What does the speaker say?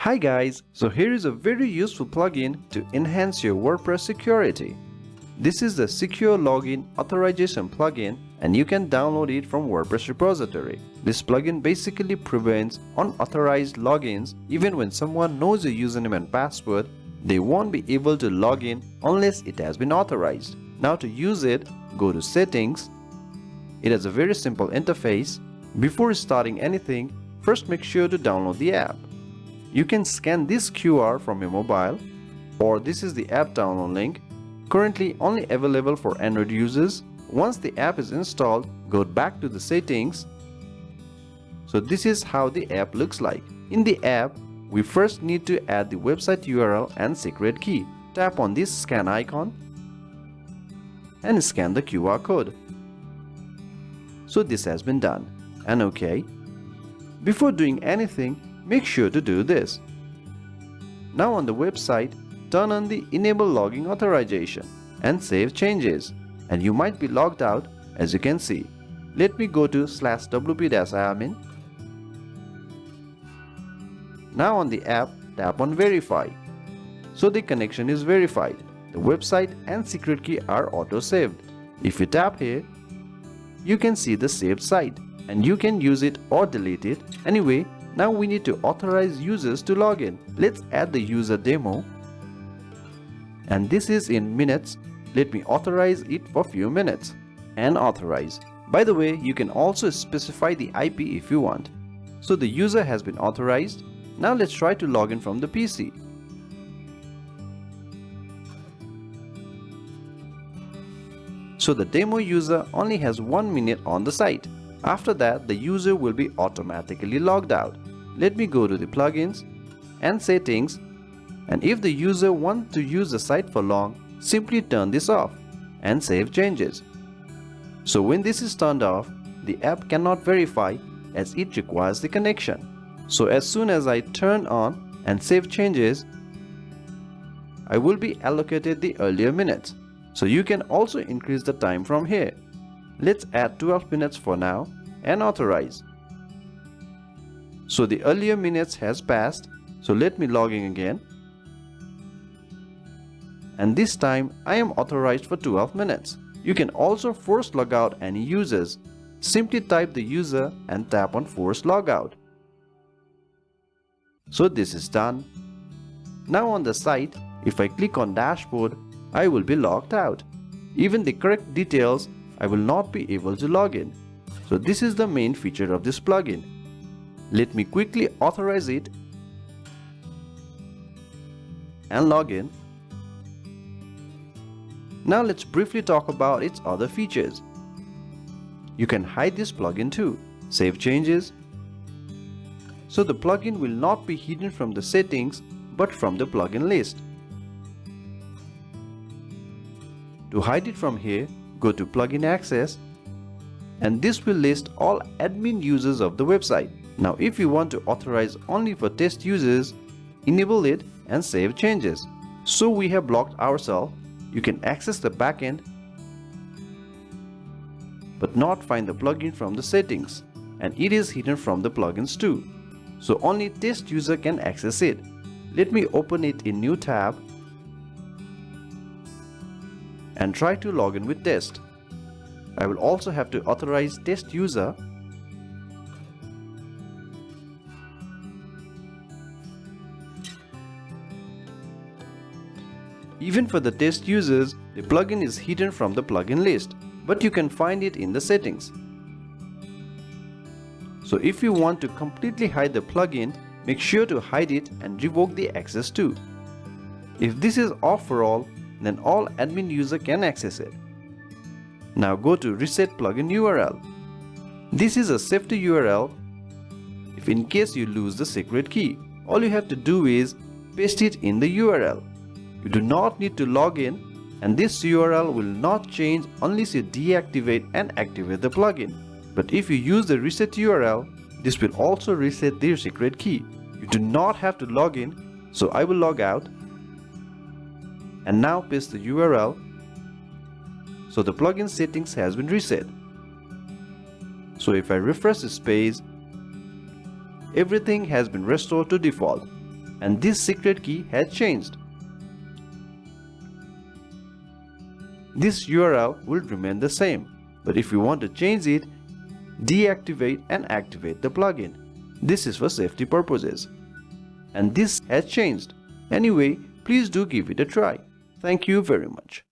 Hi guys, so here is a very useful plugin to enhance your WordPress security. This is the Secure Login Authorization plugin and you can download it from WordPress repository. This plugin basically prevents unauthorized logins. Even when someone knows your username and password, they won't be able to log in unless it has been authorized. Now to use it, go to Settings. It has a very simple interface. Before starting anything, first make sure to download the app. You can scan this QR from your mobile, or this is the app download link, currently only available for Android users. Once the app is installed, go back to the settings. So this is how the app looks like. In the app, we first need to add the website URL and secret key. Tap on this scan icon and scan the QR code. So this has been done, and OK. Before doing anything, make sure to do this. Now on the website, turn on the Enable Login Authorization and save changes, and you might be logged out as you can see. Let me go to /wp-admin. Now on the app, tap on Verify. So the connection is verified. The website and secret key are auto-saved. If you tap here, you can see the saved site and you can use it or delete it. Anyway, now we need to authorize users to log in. Let's add the user demo. And this is in minutes. Let me authorize it for few minutes. And authorize. By the way, you can also specify the IP if you want. So the user has been authorized. Now let's try to log in from the PC. So the demo user only has 1 minute on the site. After that, the user will be automatically logged out. Let me go to the plugins and settings, and if the user wants to use the site for long, simply turn this off and save changes. So when this is turned off, the app cannot verify as it requires the connection. So as soon as I turn on and save changes, I will be allocated the earlier minutes. So you can also increase the time from here. Let's add 12 minutes for now and authorize. So the earlier minutes has passed, so let me log in again. And this time I am authorized for 12 minutes. You can also force log out any users. Simply type the user and tap on force logout. So this is done. Now on the site, if I click on dashboard, I will be logged out. Even the correct details, I will not be able to log in. So this is the main feature of this plugin. Let me quickly authorize it and log in. Now let's briefly talk about its other features. You can hide this plugin too. Save changes. So the plugin will not be hidden from the settings but from the plugin list. To hide it from here, go to Plugin Access, and this will list all admin users of the website. Now if you want to authorize only for test users, enable it and save changes. So we have blocked ourselves. You can access the backend but not find the plugin from the settings, and it is hidden from the plugins too. So only test user can access it. Let me open it in new tab and try to log in with test. I will also have to authorize test user. Even for the test users, the plugin is hidden from the plugin list, but you can find it in the settings. So if you want to completely hide the plugin, make sure to hide it and revoke the access too. If this is off for all, then all admin user can access it. Now go to Reset Plugin URL. This is a safety URL. If in case you lose the secret key, all you have to do is paste it in the URL. You do not need to log in, and this URL will not change unless you deactivate and activate the plugin. But if you use the reset URL, this will also reset the secret key. You do not have to log in, so I will log out and now paste the URL. So the plugin settings has been reset. So if I refresh this page, everything has been restored to default. and this secret key has changed. This URL will remain the same, but if you want to change it, deactivate and activate the plugin. This is for safety purposes. And this has changed. Anyway, please do give it a try. Thank you very much.